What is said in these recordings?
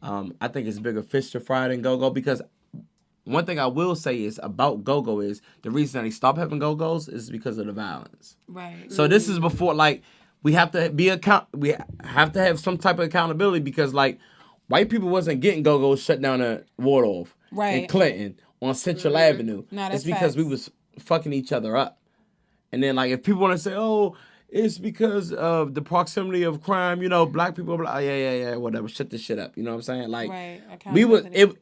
I think it's bigger fish to fry than go-go because one thing I will say is about go-go is the reason they stopped having go-go's is because of the violence. Right. So this is before like we have to we have to have some type of accountability because like white people wasn't getting go-go's shut down at Waldorf and Right. Clinton on Central Avenue. No, that's It's because we facts. was fucking each other up. And then like if people want to say, oh, it's because of the proximity of crime, black people, yeah, whatever, shut this shit up. You know what I'm saying? Like Right. we was Accountability. it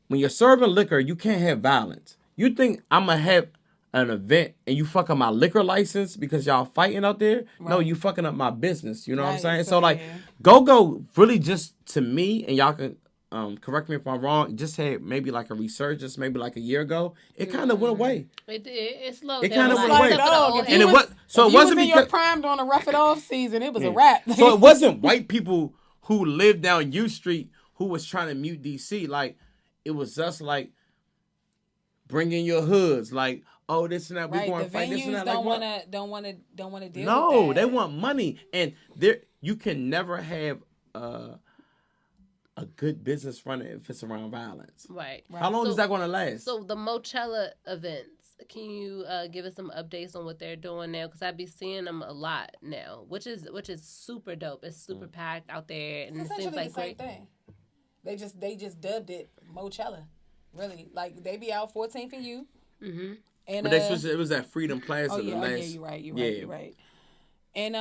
when you're serving liquor, you can't have violence. You think I'm gonna have an event and you fuck up my liquor license because y'all fighting out there? No, Right. you fucking up my business. You know what I'm Right, saying? so, So like, yeah. go really just to me, and y'all can correct me if I'm wrong. Just had maybe like a resurgence, maybe like a year ago. It kind of went away. It slowed It down. kind of a lot, went away. except for the Dog, old if you And it heads. was so if it you wasn't was in your because prime during the rough it off season, it was a yeah. wrap. So it wasn't white people who lived down U Street who was trying to mute DC. Like it was us like bringing your hoods. Like oh this and that. We Right. going The to fight this and venues that. Like what? don't wanna deal No, with they that. want money, and there you can never have a good business running if it's around violence. Right. How long is that going to last? So the Mochella events, can you give us some updates on what they're doing now? Because I be seeing them a lot now, which is super dope. It's super packed out there, and It's it seems essentially like the same great. thing. They just dubbed it Mochella. Really. Like they be out 14th and U. Mm-hmm. And But they switched. It was at Freedom Plaza. oh the yeah, last, you're right, yeah. you're right. And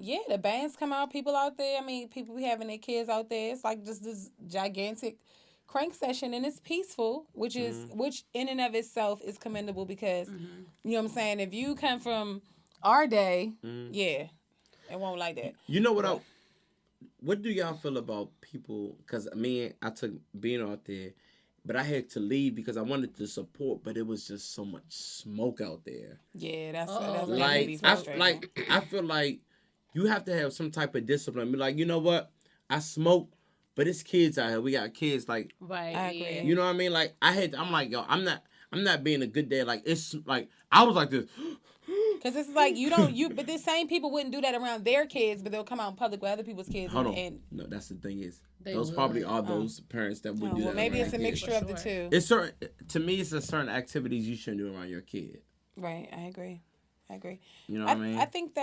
yeah, the bands come out, people out there. I mean, people be having their kids out there. It's like just this gigantic crank session, and it's peaceful, which in and of itself is commendable because you know what I'm saying. If you come from our day, yeah, it won't like that. You know what? But- What do y'all feel about people? Because I took being out there, but I had to leave because I wanted to support, but it was just so much smoke out there. Yeah, that's Uh-oh. that can Like be I frustrating. I feel like you have to have some type of discipline. Be like, you know what? I smoke, but it's kids out here. We got kids. Like, Right. I agree. Yeah. you know what I mean? Like I'm like, yo, I'm not being a good dad. Like it's like I was like this. Because it's like but the same people wouldn't do that around their kids, but they'll come out in public with other people's kids. Hold on. And No, that's the thing is They those would. probably are those parents that would do well, that. maybe around it's a their kids. mixture of the sure. two. It's certain to me. It's a certain activities you shouldn't do around your kid. Right, I agree. You know what I mean? I think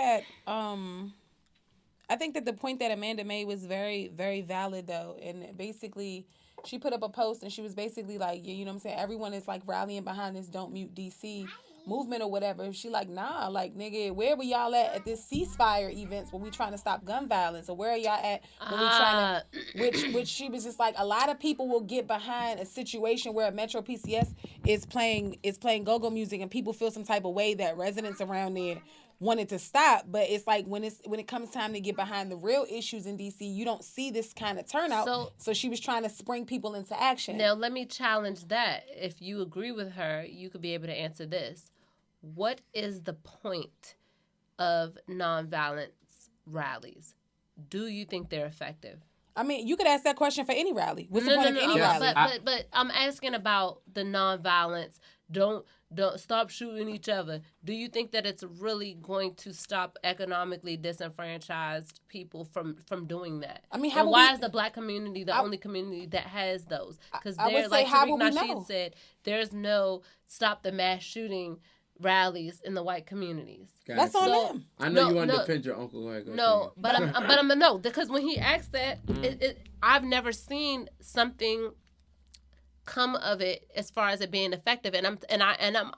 that the point that Amanda made was very, very valid though. And basically she put up a post and she was basically like, yeah, you know what I'm saying? Everyone is like rallying behind this Don't Mute DC movement or whatever. She like, nah, like nigga, where were y'all at this ceasefire events when we trying to stop gun violence? Or where are y'all at when we trying to which she was just like, a lot of people will get behind a situation where Metro PCS is playing go-go music and people feel some type of way that residents around there wanted to stop, but it's like when it comes time to get behind the real issues in DC, you don't see this kind of turnout. So she was trying to spring people into action. Now let me challenge that. If you agree with her, you could be able to answer this. What is the point of nonviolence rallies? Do you think they're effective? I mean, you could ask that question for any rally. What's the point of any Yes, rally? But I'm asking about the nonviolence. Don't stop shooting each other. Do you think that it's really going to stop economically disenfranchised people from doing that? I mean, and why is the black community the only community that has those? Because they're like Tariq Nasheed said, there's no stop the mass shooting rallies in the white communities. That's on them. I know you want to defend your uncle. Go ahead, but I'm no, because when he asked that, I've never seen something come of it as far as it being effective, and I'm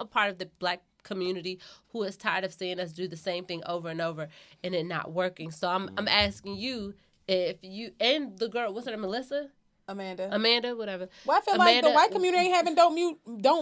a part of the black community who is tired of seeing us do the same thing over and over and it not working. So I'm asking you if you and the girl, what's her name, Melissa? Amanda, whatever. Well, I feel like the white community ain't having don't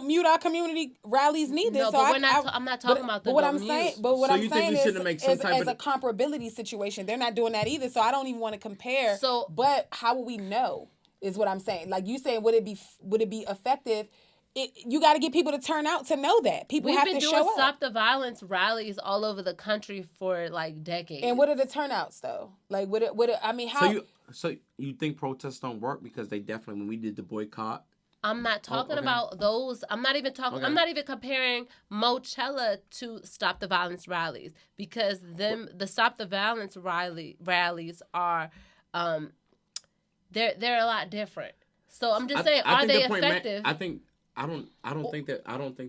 mute our community rallies neither. No, so but I'm not talking about the what don't I'm mute. saying, but what So I'm you think saying we is, shouldn't make some type as of a comparability situation, they're not doing that either. So I don't even want to compare. So, but how will we know? Is what I'm saying. Like you saying, would it be effective? You got to get people to turn out to know that people have to show up. We've been doing stop the violence rallies all over the country for like decades. And what are the turnouts though? Like would it I mean, how? So you think protests don't work because they definitely when we did the boycott. I'm not talking about those. I'm not even talking. Okay. I'm not even comparing Mochella to Stop the Violence rallies because the Stop the Violence rallies are they're a lot different. So I'm just saying, I are think they the point, effective? I don't think that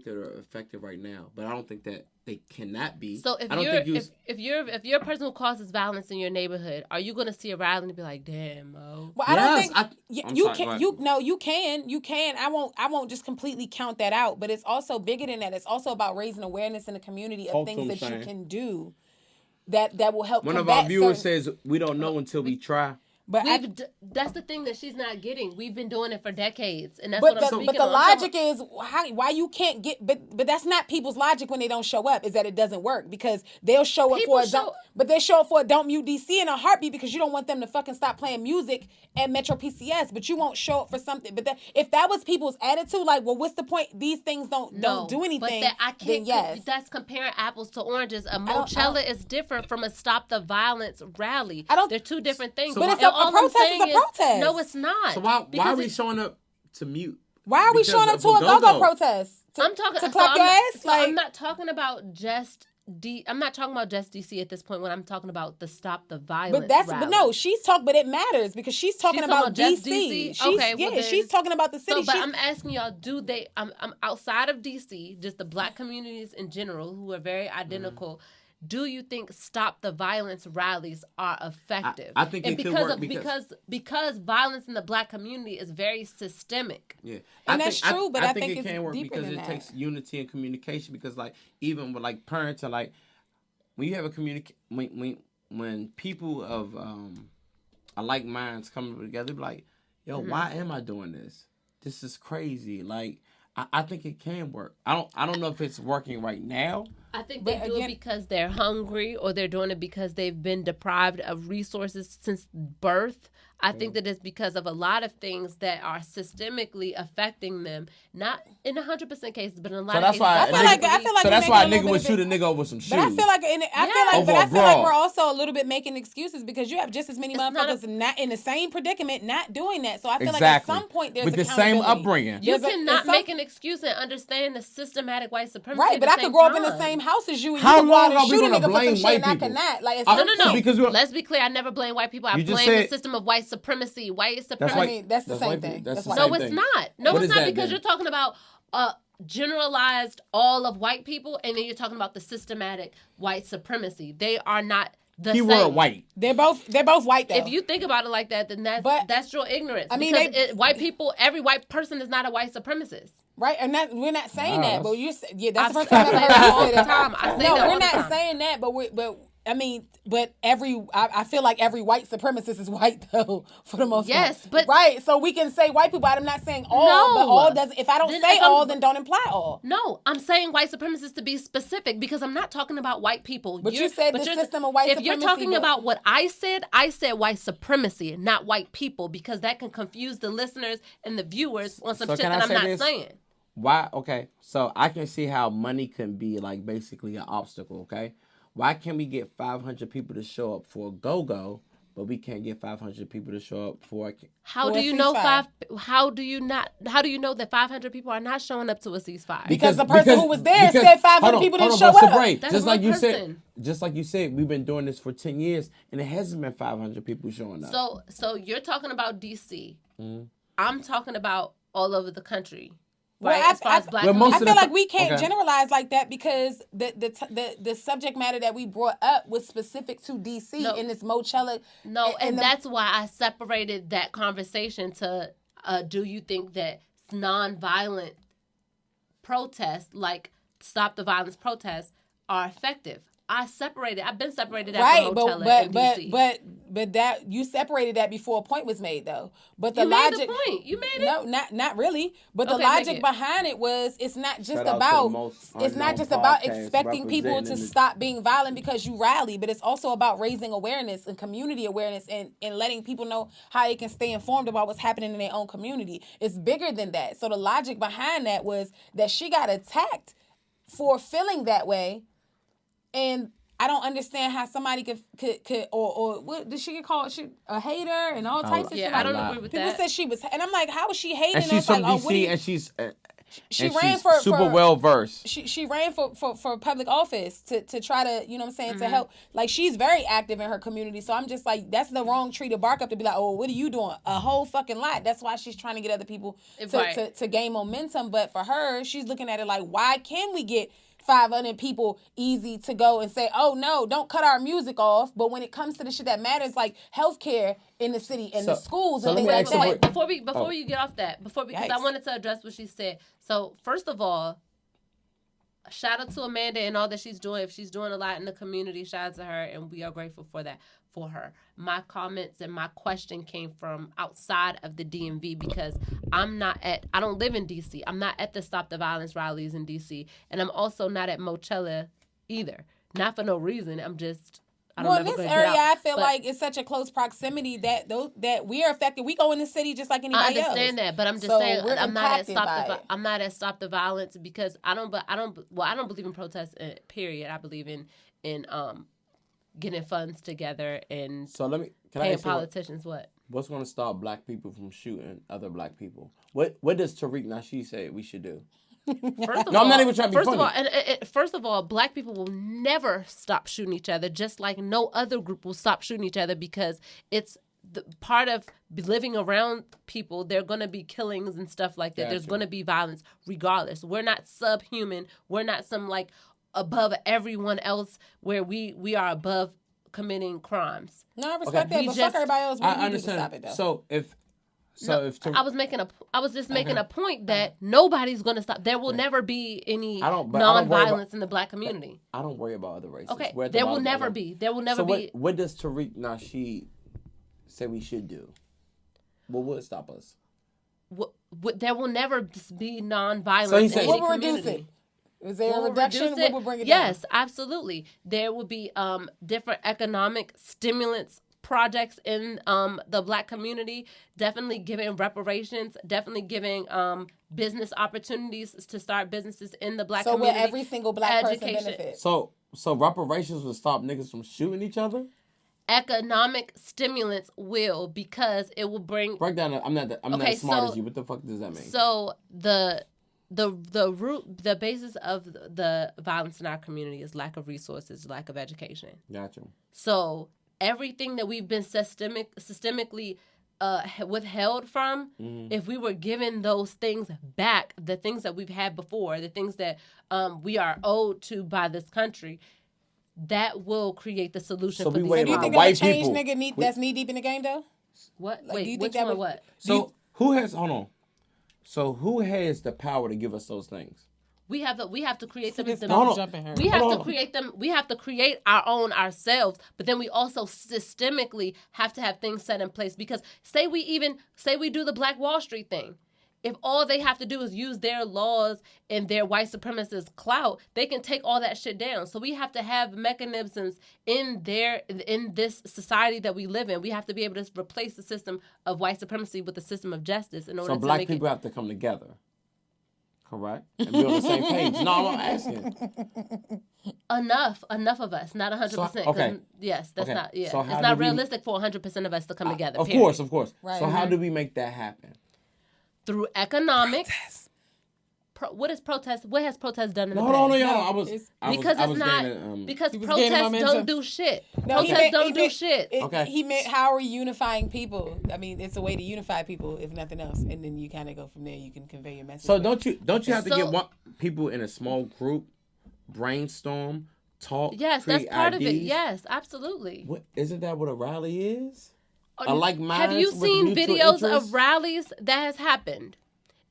they're effective right now, but I don't think that they cannot be. So if you're a person who causes violence in your neighborhood, are you going to see a rally and be like, "Damn, Mo"? Well, I don't think you can. I won't just completely count that out, but it's also bigger than that. It's also about raising awareness in the community of things that you can do that will help. One of our viewers says we don't know until we try. But that's the thing that she's not getting. We've been doing it for decades, and that's but what I'm speaking But the on. logic is why you can't get. But that's not people's logic when they don't show up. Is that it doesn't work because they'll show up for a don't. But they show up for a don't mute DC in a heartbeat because you don't want them to fucking stop playing music at Metro PCS. But you won't show up for something. But if that was people's attitude, like, well, what's the point? These things don't do anything. But I can't. Then yes. That's comparing apples to oranges. A Mochella is different from a Stop the Violence rally. They're two different things. But it's a protest is a protest. No, it's not. So why are we showing up to mute? Why are we showing up to a go-go protest? I'm talking to clap your ass. I'm not talking about just I'm not talking about just DC at this point when I'm talking about the Stop the Violence. But no, but it matters because she's talking about DC. She's talking about the city. So, but I'm asking y'all, I'm outside of DC, just the black communities in general who are very identical. Do you think Stop the Violence rallies are effective? I think it could work because violence in the black community is very systemic. Yeah, and that's true. But I think it can work because it takes unity and communication. Because like even with like parents and like when you have a when people of alike minds come together, be like, yo, why am I doing this? This is crazy. Like I think it can work. I don't know if it's working right now. I think they do it because they're hungry or they're doing it because they've been deprived of resources since birth. I think that it's because of a lot of things that are systemically affecting them. Not in 100% cases, but in a lot of cases. I feel like so that's why a nigga would shoot a nigga over some shoes. But I feel like we're also a little bit making excuses because you have just as many motherfuckers not in the same predicament, not doing that. So I feel like at some point there's with the same upbringing. You cannot make an excuse and understand the systematic white supremacy. Right, but I could grow up in the same house as you. And how you long are we going to blame white people? No. Because let's be clear. I never blame white people. I blame the system of white supremacy. White supremacy. That's the same thing. No, it's not. No, it's not because you're talking about generalized all of white people, and then you're talking about the systematic white supremacy. They are not the same. Keyword white. They're both white though. If you think about it like that, then that's your ignorance. I mean, white people, every white person is not a white supremacist. Right, and we're not saying that, but that's the first time I've heard you say that. I say that all the time. No, we're not saying that, but I feel like every white supremacist is white though, for the most part. Yes, but right. So we can say white people. I'm not saying all, but all doesn't. If I don't say all, then don't imply all. No, I'm saying white supremacists to be specific because I'm not talking about white people. But you said the system of white supremacy. If you're talking about what I said white supremacy, not white people, because that can confuse the listeners and the viewers on some shit that I'm not saying. Why? Okay, so I can see how money can be like basically an obstacle. Okay, why can't we get 500 people to show up for a go-go, but we can't get 500 people to show up for? How do you know How do you know that 500 people are not showing up to a ceasefire? Because the person who was there said 500 people didn't show up. Sabrae, just like you said, we've been doing this for 10 years, and it hasn't been 500 people showing up. So you're talking about DC. Mm-hmm. I'm talking about all over the country. Right, I feel like we can't generalize like that because the subject matter that we brought up was specific to DC in this Mochella. No, and that's why I separated that conversation to do you think that nonviolent protests like Stop the Violence protests are effective? I've been separated that from Mochella and DC. But that you separated that before a point was made though. But the logic, made the point. You made it. No, not really. But the logic behind it was it's not just about expecting people to stop being violent because you rally, but it's also about raising awareness and community awareness and letting people know how they can stay informed about what's happening in their own community. It's bigger than that. So the logic behind that was that she got attacked for feeling that way. And I don't understand how somebody could or what did she get called? A hater and all types of shit. I don't agree with People that. said she was, and I'm like, how is she hating? And she's from DC, and she's She and ran she's for super well versed. She ran for public office to try to, you know what I'm saying, to help. Like, she's very active in her community. So I'm just like, that's the wrong tree to bark up to be like, oh, what are you doing? A whole fucking lot. That's why she's trying to get other people to gain momentum. But for her, she's looking at it like, why can we get 500 people easy to go and say, oh no, don't cut our music off. But when it comes to the shit that matters, like healthcare in the city and the schools and things like that. Before we get off that, because I wanted to address what she said. So first of all, shout out to Amanda and all that she's doing. If she's doing a lot in the community, shout out to her, and we are grateful for that for her. My comments and my question came from outside of the DMV because I don't live in DC. I'm not at the Stop the Violence rallies in DC, and I'm also not at Mochella either. Not for no reason. I'm just in this area, I feel like it's such a close proximity that we are affected. We go in the city just like anybody else. I understand that, but I'm just saying I'm not at Stop the Violence because I don't believe in protests. Period. I believe in getting funds together and paying politicians. What's going to stop black people from shooting other black people? What does Tariq Nasheed say we should do? I'm not even trying to be funny. First of all, black people will never stop shooting each other, just like no other group will stop shooting each other because it's part of living around people. There are going to be killings and stuff like that. Gotcha. There's going to be violence regardless. We're not subhuman. We're not some like above everyone else where we are above committing crimes. No, I respect that, but fuck everybody else. I understand. Stop it, though. I was just making a point that nobody's going to stop. There will never be any non-violence in the black community. I don't worry about other races. Okay, there will never be. What does Tariq Nasheed say we should do? What would stop us? There will never be non-violence in any community. Is there a reduction? What would bring it down? Yes, absolutely. There will be different economic stimulants projects in the black community, definitely giving reparations, definitely giving business opportunities to start businesses in the black community. So where every single black person benefits. So reparations will stop niggas from shooting each other? Economic stimulants will, because it will bring... Break down. I'm not as smart as you. What the fuck does that mean? So the basis of the violence in our community is lack of resources, lack of education. Gotcha. So everything that we've been systemically withheld from, if we were given those things back, the things that we've had before, the things that we are owed to by this country, that will create the solution for these problems. Do you think that change nigga that's knee deep in the game though? What? Like, wait, which one? What? So who has the power to give us those things? We have to create them. We have to create our own ourselves. But then we also systemically have to have things set in place. Because say we do the Black Wall Street thing. If all they have to do is use their laws and their white supremacist clout, they can take all that shit down. So we have to have mechanisms in this society that we live in. We have to be able to replace the system of white supremacy with the system of justice in order to black people have to come together. Correct? And be on the same page. No, I'm asking. Enough of us, not 100%. Okay. Yes, that's not. Yeah, so it's not realistic for 100% of us to come together. Of course. Right. So how do we make that happen? Through economics. What is protest? What has protest done in the past? No, because protests don't do shit. Protests don't do shit. He meant, how are we unifying people? I mean, it's a way to unify people, if nothing else, and then you kind of go from there. You can convey your message. So don't you have to get people in a small group, brainstorm, talk? Yes, that's part of it. Yes, absolutely. Isn't that what a rally is? Have you seen videos of rallies that has happened?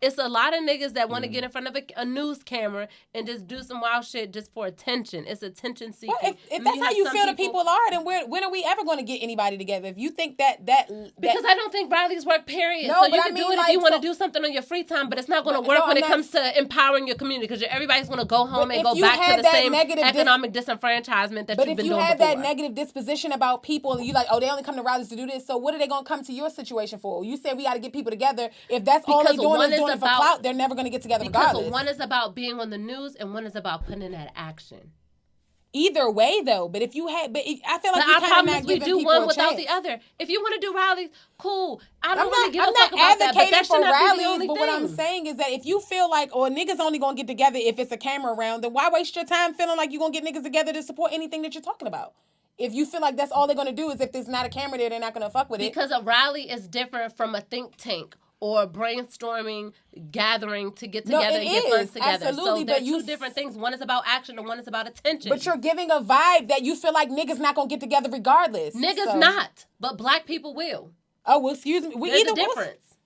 It's a lot of niggas that want to get in front of a news camera and just do some wild shit just for attention. It's attention seeking. Well, if that's how you feel the people are, then when are we ever going to get anybody together? If you think that because I don't think rallies work, period. No, so you can do it if you want to do something on your free time, but it's not going to work when it comes to empowering your community because everybody's going to go home and go back to the same economic disenfranchisement that you've been doing before. But if you have that negative disposition about people, you like, they only come to rallies to do this, so what are they going to come to your situation for? You said we got to get people together. If that's all they're doing is for clout, they're never going to get together regardless. Because one is about being on the news and one is about putting in that action. Either way, though, but if you had, I feel like But you our kind of problem not is we giving do people one a without chance. the other. If you want to do rallies, cool. I don't I'm really give a not fuck about that. But advocating that for should not be the rallies, only but thing. what I'm saying is that if you feel like, niggas only gonna get together if it's a camera around, then why waste your time feeling like you're gonna get niggas together to support anything that you're talking about? If you feel like that's all they're gonna do is if there's not a camera there, they're not gonna fuck with it. Because a rally is different from a think tank or a brainstorming gathering to get together and get funds together. Absolutely, so they're but two different things. One is about action and one is about attention. But you're giving a vibe that you feel like niggas not gonna get together regardless. Niggas not, but black people will. Oh, well, excuse me. There's a difference.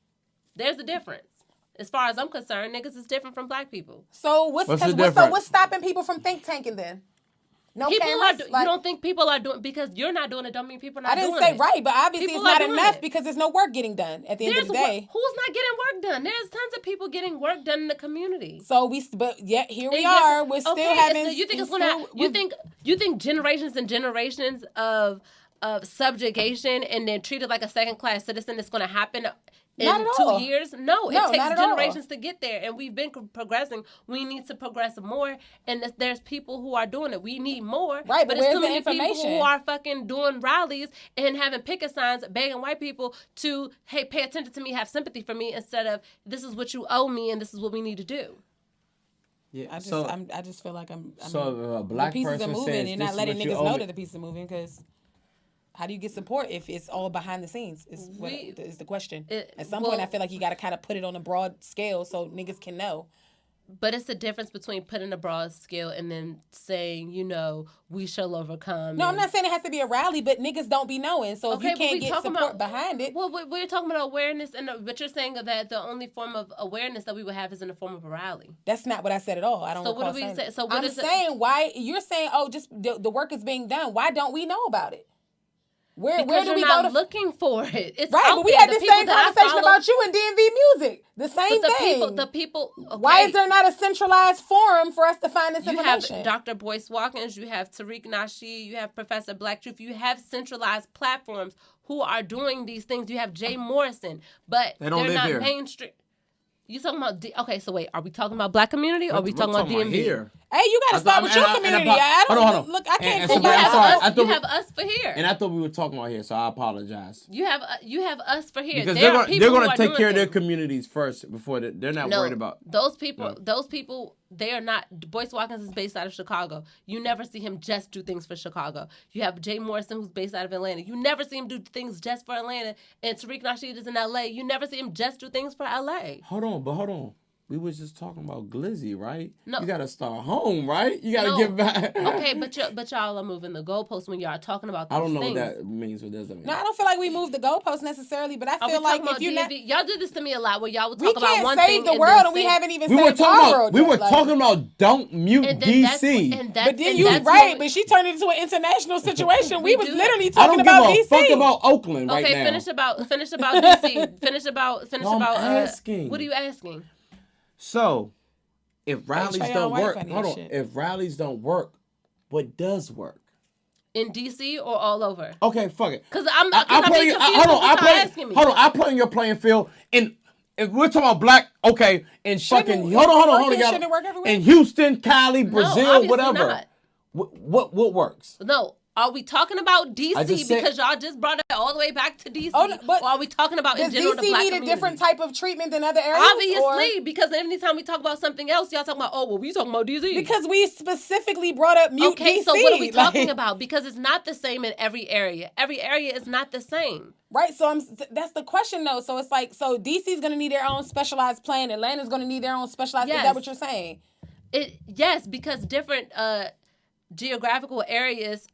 There's a difference. As far as I'm concerned, niggas is different from black people. So what's stopping people from think tanking then? No people cameras? you don't think people are doing because you're not doing it don't mean people are not doing it. I didn't say right, but obviously people it's not doing enough it. because there's no work getting done at the end of the day. Who's not getting work done? There's tons of people getting work done in the community. So here we are. We're still having. You think it's gonna? You think generations and generations of subjugation and then treated like a second class citizen is going to happen in 2 years? No, it takes generations to get there, and we've been progressing. We need to progress more, and there's people who are doing it. We need more, right? But it's too many people who are fucking doing rallies and having picket signs, begging white people to pay attention to me, have sympathy for me, instead of this is what you owe me and this is what we need to do. Yeah, I just feel like a black the pieces person are moving. says, You're not letting niggas know that the pieces are moving because. How do you get support if it's all behind the scenes? Is the question. At some point, I feel like you got to kind of put it on a broad scale so niggas can know. But it's the difference between putting a broad scale and then saying, we shall overcome. No, I'm not saying it has to be a rally, but niggas don't be knowing. So if you can't get support behind it. Well, we're talking about awareness, but you're saying that the only form of awareness that we would have is in the form of a rally. That's not what I said at all. I don't So what do we say? So what I'm saying why you're saying, just the work is being done. Why don't we know about it? Where do we go looking for it? It's right, but we had the same conversation about you and DMV music. The same thing. The people. Okay. Why is there not a centralized forum for us to find this information? You have Dr. Boyce Watkins. You have Tariq Nasheed. You have Professor Black Truth. You have centralized platforms who are doing these things. You have Jay Morrison, but they're not mainstream. You talking about so wait, are we talking about black community or are we talking about DMV? Here. Hey, you got to start with your community. Hold on. Look, I can't. You have us for here, and I thought we were talking about here, so I apologize. You have us for here because they're going to take care of their communities first before they're not worried about those people. No. Those people, they are not. Boyce Watkins is based out of Chicago. You never see him just do things for Chicago. You have Jay Morrison, who's based out of Atlanta. You never see him do things just for Atlanta. And Tariq Nasheed is in LA. You never see him just do things for LA. Hold on. We was just talking about Glizzy, right? No. You got to start home, right? You got to get back. Okay, but y'all are moving the goalposts when y'all are talking about these I don't know things. what that means. What does that mean? No, I don't feel like we moved the goalposts necessarily, but I feel like if you y'all do this to me a lot where y'all would talk about one we thing. can't save the world and we haven't even saved our world. We were talking about don't mute DC. But then you're right, but she turned it into an international situation. We was literally talking about DC. I don't give a fuck about Oakland right now. Okay, finish about DC. Finish about. Asking. What are you asking? So, if rallies don't work, if rallies don't work, what does work? In DC or all over? Okay, fuck it. Because I'm being confused. Hold on, I play in your playing field. And if we're talking about black, okay, and fucking hold on. In Houston, Cali, Brazil, whatever. Not. What works? No. Are we talking about DC because y'all just brought it all the way back to DC? Or are we talking about in general the black community? Does DC need a different type of treatment than other areas? Obviously, because anytime we talk about something else, y'all talking about, we talking about DC. Because we specifically brought up mute DC. Okay, so what are we talking about? Because it's not the same in every area. Every area is not the same. Right, so that's the question though. So it's like, so DC's going to need their own specialized plan. Atlanta's going to need their own specialized. Yes. Is that what you're saying? Yes, because different geographical areas,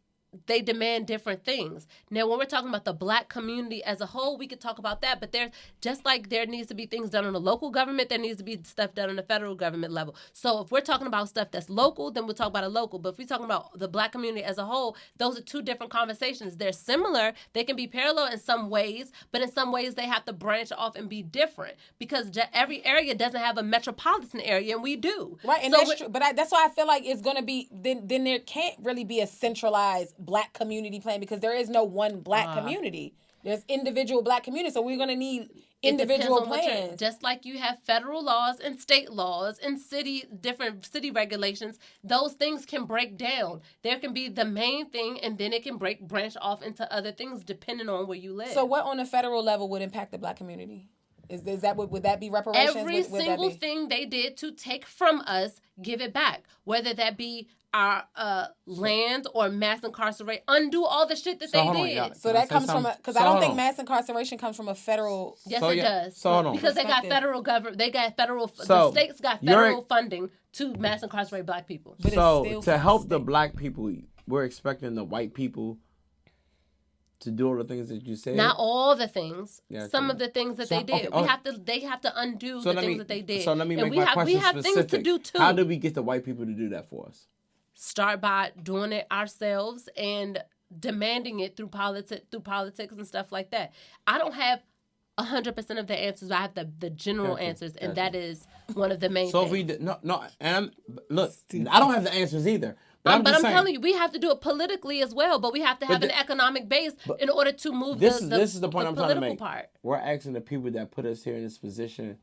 they demand different things. Now, when we're talking about the black community as a whole, we could talk about that. But there's just like there needs to be things done on the local government, there needs to be stuff done on the federal government level. So if we're talking about stuff that's local, then we'll talk about it local. But if we're talking about the black community as a whole, those are two different conversations. They're similar. They can be parallel in some ways, but in some ways they have to branch off and be different because every area doesn't have a metropolitan area, and we do. Right, and that's true. But that's why I feel like it's going to be, then there can't really be a centralized black community plan because there is no one black community. There's individual black communities, so we're going to need individual plans. Just like you have federal laws and state laws and different city regulations, those things can break down. There can be the main thing, and then it can branch off into other things depending on where you live. So what on a federal level would impact the black community? Is that would that be reparations? Every single thing they did to take from us, give it back. Whether that be our land or mass incarcerate, undo all the shit that they did. So that comes from because I don't think mass incarceration comes from a federal. Yes, it does. So hold on. Because they got federal government, the states got federal funding to mass incarcerate black people. But so to help the black people, we're expecting the white people to do all the things that you said. Not all the things. Yeah, some of the things that they did. They have to undo the things that they did. So let me make my question specific. We have things to do too. How do we get the white people to do that for us? Start by doing it ourselves and demanding it through politics and stuff like that. I don't have 100% of the answers. I have the general answers, and that is one of the main things. So if we look, I don't have the answers either. But I'm telling you, we have to do it politically as well. But we have to have an economic base in order to move this is the point I'm trying to make. Part. We're asking the people that put us here in this position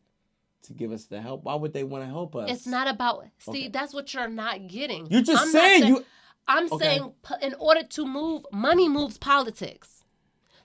to give us the help. Why would they want to help us? It's not about... See, that's what you're not getting. You're just saying... I'm saying in order to move, money moves politics.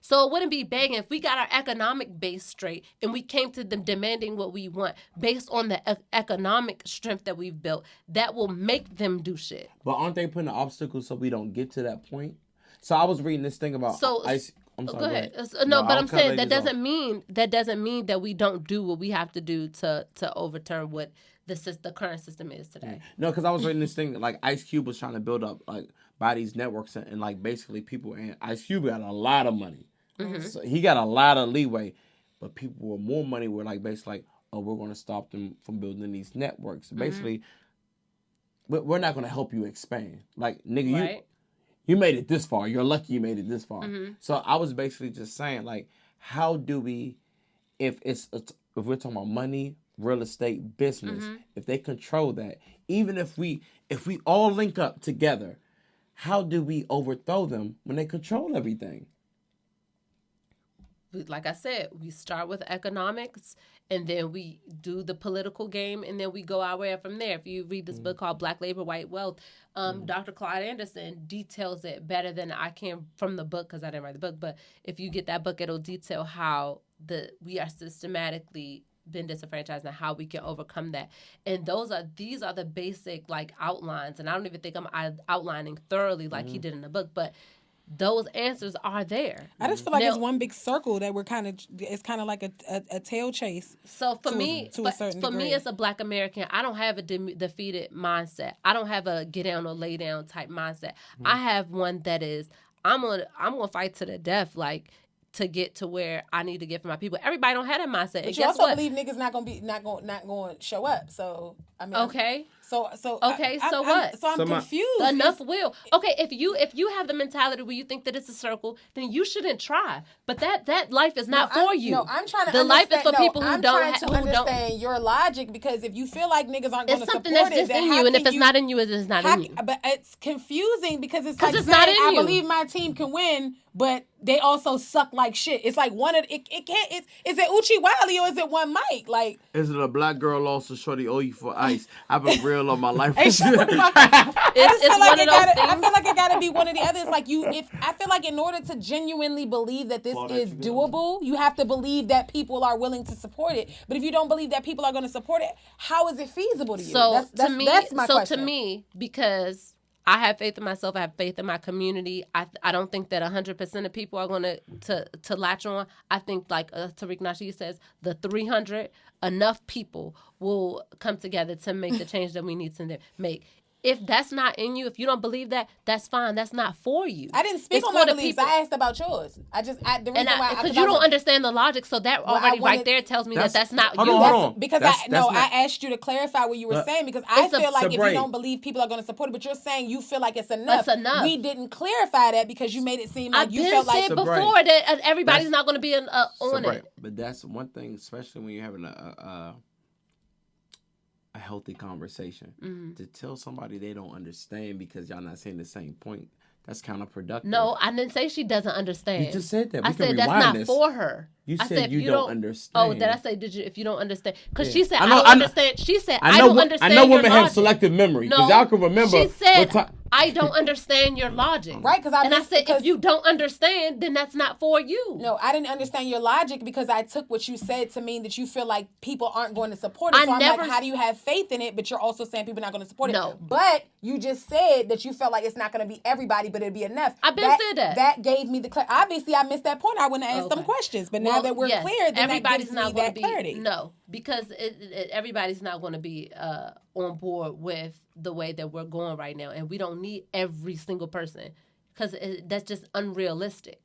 So it wouldn't be begging if we got our economic base straight and we came to them demanding what we want based on the economic strength that we've built, that will make them do shit. But aren't they putting obstacles so we don't get to that point? So I was reading this thing about ice. I'm sorry, go ahead. No, but I'm saying that doesn't mean that we don't do what we have to do to overturn what the current system is today. No, because I was reading this thing like Ice Cube was trying to build up like by these networks and like basically people, and Ice Cube got a lot of money, so he got a lot of leeway, but people with more money were like basically like, oh, we're going to stop them from building these networks. Basically, we're not going to help you expand. Like nigga, right. You made it this far. You're lucky you made it this far. So I was basically just saying, like, how do we, if we're talking about money, real estate, business, if they control that, even if we all link up together, how do we overthrow them when they control everything? Like I said, we start with economics, and then we do the political game, and then we go our way from there. If you read this book called Black Labor, White Wealth, Dr. Claude Anderson details it better than I can from the book, because I didn't write the book. But if you get that book, it'll detail how we are systematically been disenfranchised and how we can overcome that. And these are the basic like outlines. And I don't even think I'm outlining thoroughly like he did in the book, but those answers are there. I just feel like it's one big circle that it's kind of like a tail chase. So for me, as a Black American, I don't have a defeated mindset. I don't have a get down or lay down type mindset. I have one that is, I'm gonna fight to the death, like, to get to where I need to get for my people. Everybody don't have that mindset. But you also believe niggas not going to show up. So I mean, okay. So what? So I'm confused. Enough will. Okay, if you have the mentality where you think that it's a circle, then you shouldn't try. But that life is not for you. No, I'm trying to. The life is for people who don't. I'm trying to understand your logic, because if you feel like niggas aren't going to support it, it's something that's just in you, and if it's not in you, it's not in you. But it's confusing because it's like it's saying, not in I you. believe my team can win, but they also suck like shit. It's like one of it can't. Is it Uchi Wiley or is it one Mike? Like, is it a black girl lost a shorty owe you for ice? I've been real all my life. It's one of those things. I feel like it got to be one of the others. Like I feel like in order to genuinely believe that this is doable, you have to believe that people are willing to support it. But if you don't believe that people are going to support it, how is it feasible to you? So that's my question. To me, because I have faith in myself, I have faith in my community. I don't think that 100% of people are going to latch on. I think, like Tariq Nasheed says, the 300, enough people will come together to make the change that we need to make. If that's not in you, if you don't believe that, that's fine. That's not for you. I didn't speak on my beliefs. I asked about yours. Because you don't understand the logic, so that already right there tells me that's not you. Hold on. Because I asked you to clarify what you were saying, because I feel like if you don't believe people are going to support it, but you're saying you feel like it's enough. It's enough. We didn't clarify that because you made it seem like you felt like... I've been said before that everybody's not going to be on it. But that's one thing, especially when you're having a healthy conversation, to tell somebody they don't understand because y'all not saying the same point, that's counterproductive. No, I didn't say she doesn't understand. You just said that. We I can said that's rewind not this. for her. You I said you don't understand. Oh, did I say if you don't understand? Because Yeah. she said I know- I don't I know- understand. She said I I know. don't understand. I know your women have logic. selective memory because No, y'all can remember. she said what I don't understand your logic. Right, because I said if you don't understand, then that's not for you. No, I didn't understand your logic because I took what you said to mean that you feel like people aren't going to support it. So I'm like, how do you have faith in it? But you're also saying people are not going to support it. But you just said that you felt like it's not going to be everybody, but it'll be enough. I've been said that. That gave me the clarity. Obviously, I missed that point. I wouldn't have asked them questions. But now that we're clear, then everybody's that gives me that clarity. No, because everybody's not going to be on board with the way that we're going right now. And we don't need every single person because that's just unrealistic.